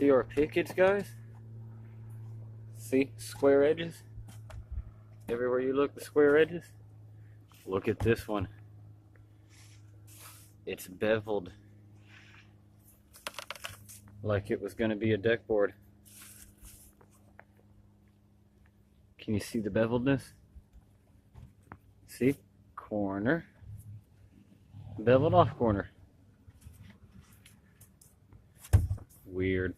See our pickets, guys? See? Square edges? Everywhere you look, the square edges. Look at this one. It's beveled. Like it was going to be a deck board. Can you see the beveledness? See? Corner. Beveled off corner. Weird.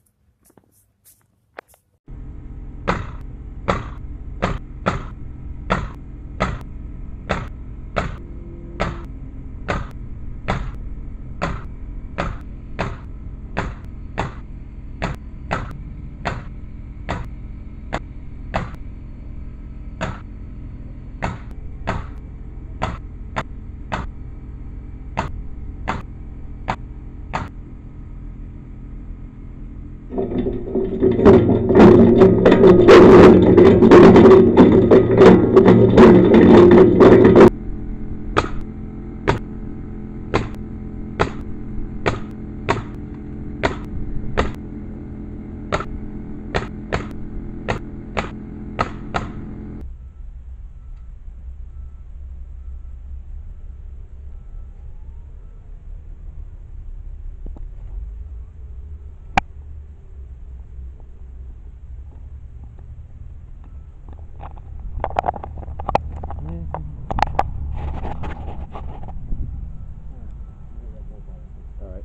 Alright.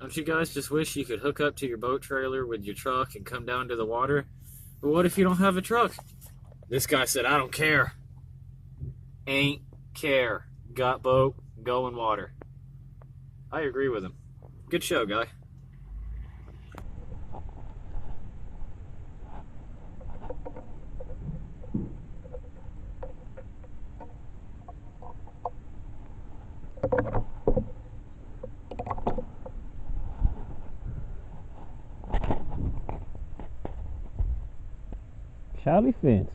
Don't you guys just wish you could hook up to your boat trailer with your truck and come down to the water? But what if you don't have a truck? This guy said, I don't care. Ain't care. Got boat, going water. I agree with him. Good show, guy. Charlie fence.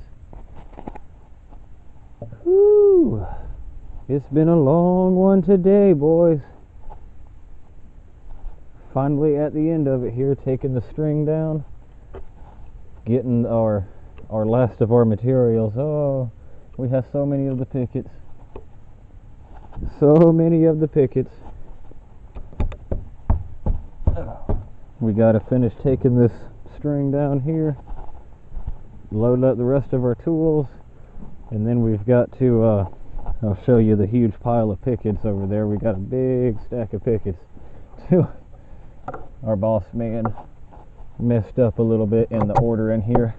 Whew. It's been a long one today, boys. Finally at the end of it here, taking the string down, getting our last of our materials. Oh, we have so many of the pickets. So many of the pickets. We gotta finish taking this string down here, load up the rest of our tools, and then we've got to I'll show you the huge pile of pickets over there. We got a big stack of pickets. Our boss man messed up a little bit in the order in here.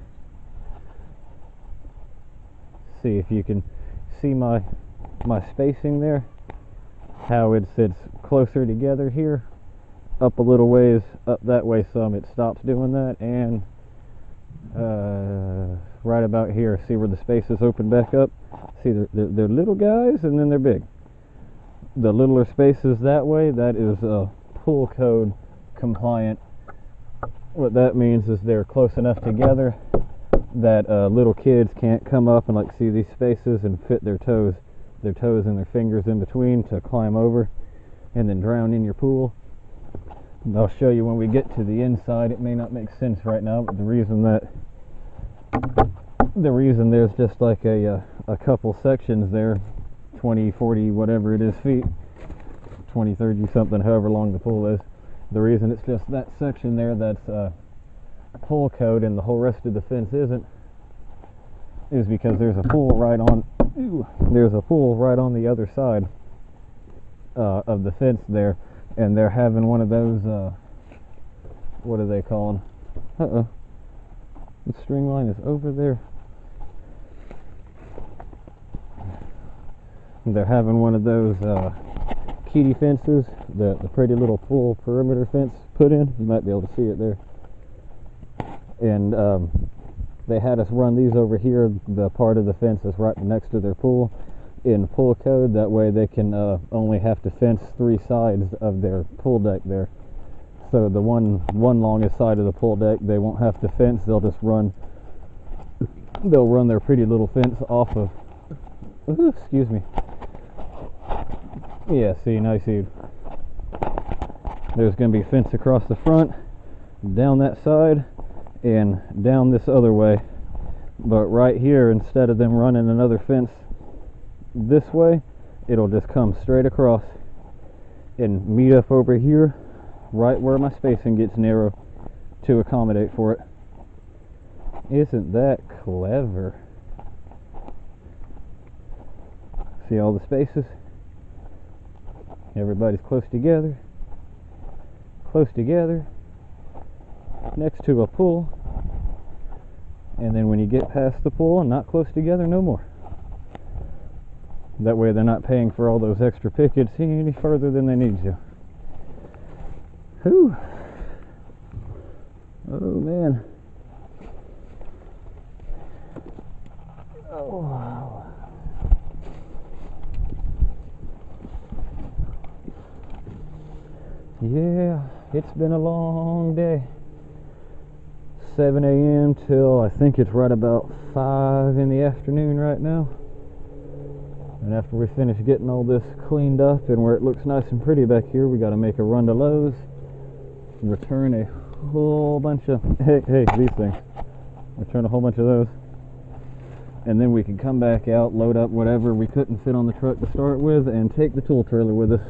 See if you can see my spacing there, how it sits closer together here, up a little ways, up that way some, it stops doing that, and right about here, see where the spaces open back up? See, they're little guys and then they're big. The littler spaces that way, that is pool code compliant. What that means is they're close enough together that little kids can't come up and like see these spaces and fit their toes and their fingers in between to climb over and then drown in your pool. And I'll show you when we get to the inside. It may not make sense right now, but the reason there's just like a couple sections there, 20, 40, whatever it is feet, 20, 30 something, however long the pool is. The reason it's just that section there that's pool code and the whole rest of the fence isn't is because there's a pool right on the other side of the fence there, and they're having one of those what are they called? The string line is over there. They're having one of those kitty fences, the pretty little pool perimeter fence put in. You might be able to see it there. And they had us run these over here. The part of the fence is right next to their pool in pool code. That way they can only have to fence 3 sides of their pool deck there. So the one longest side of the pool deck they won't have to fence. They'll run their pretty little fence off of. Excuse me. Yeah, see, now you see there's going to be a fence across the front, down that side, and down this other way. But right here, instead of them running another fence this way, it'll just come straight across and meet up over here, right where my spacing gets narrow to accommodate for it. Isn't that clever? See all the spaces? Everybody's close together, next to a pool, and then when you get past the pool, not close together no more. That way they're not paying for all those extra pickets any further than they need to. Whew. Oh man. Oh wow. Yeah, it's been a long day. 7 a.m. till I think it's right about 5 in the afternoon right now. And after we finish getting all this cleaned up and where it looks nice and pretty back here, we got to make a run to Lowe's, return a whole bunch of these things. Return a whole bunch of those, and then we can come back out, load up whatever we couldn't fit on the truck to start with, and take the tool trailer with us.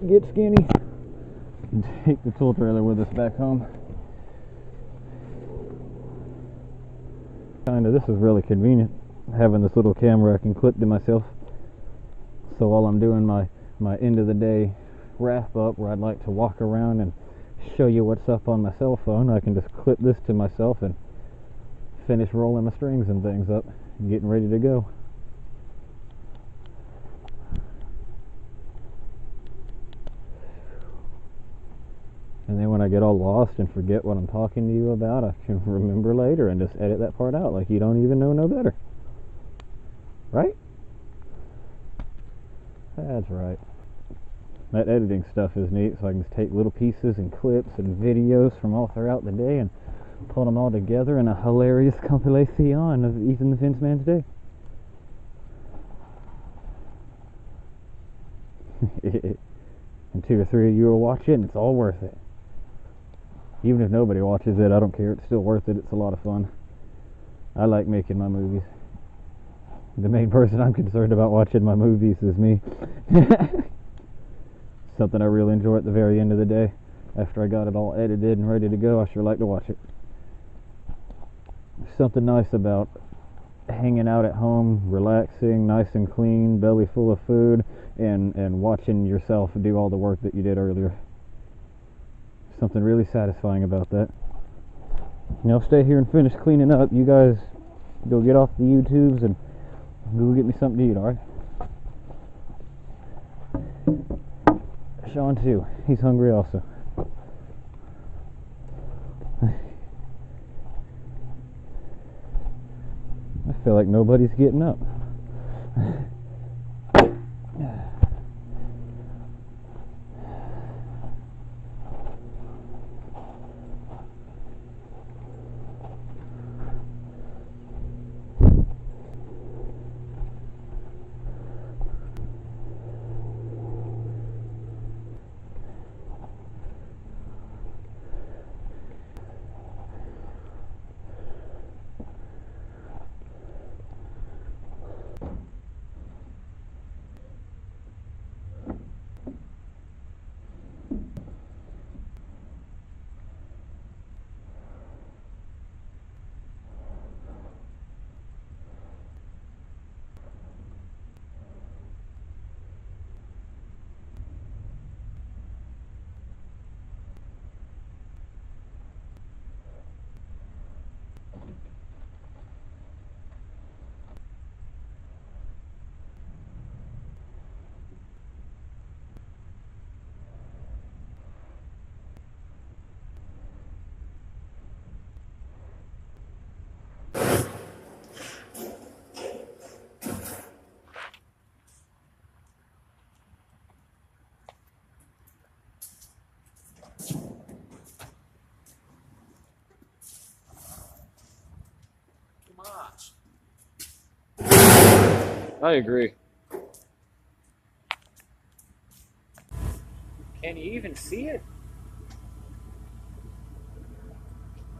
Get skinny. Take the tool trailer with us back home. This is really convenient, having this little camera I can clip to myself. So while I'm doing my end of the day wrap up, where I'd like to walk around and show you what's up on my cell phone, I can just clip this to myself and finish rolling my strings and things up and getting ready to go. And then when I get all lost and forget what I'm talking to you about, I can remember later and just edit that part out like you don't even know no better. Right? That's right. That editing stuff is neat, so I can just take little pieces and clips and videos from all throughout the day and Put them all together in a hilarious compilation of Ethan the Fence Man's Day. And 2 or 3 of you will watch it, and it's all worth it. Even if nobody watches it, I don't care. It's still worth it. It's a lot of fun. I like making my movies. The main person I'm concerned about watching my movies is me. Something I really enjoy at the very end of the day. After I got it all edited and ready to go, I sure like to watch it. There's something nice about hanging out at home, relaxing, nice and clean, belly full of food, and watching yourself do all the work that you did earlier. Something really satisfying about that. And I'll stay here and finish cleaning up. You guys go get off the YouTubes and go get me something to eat, alright? Sean too. He's hungry also. I feel like nobody's getting up. I agree. Can you even see it?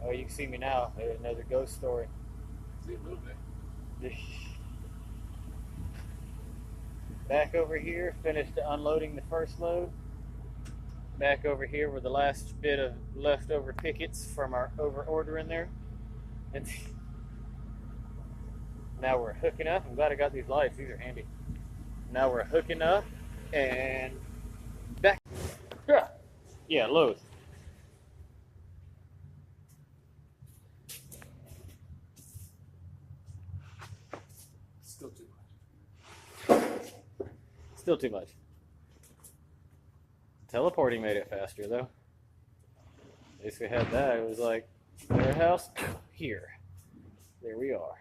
Oh, you can see me now. There's another ghost story. See a little bit. Back over here, finished unloading the first load. Back over here were the last bit of leftover pickets from our over ordering there. And now we're hooking up. I'm glad I got these lights. These are handy. Now we're hooking up and back. Yeah, load. Still too much. Still too much. Teleporting made it faster though. At least we had that. It was like warehouse here. There we are.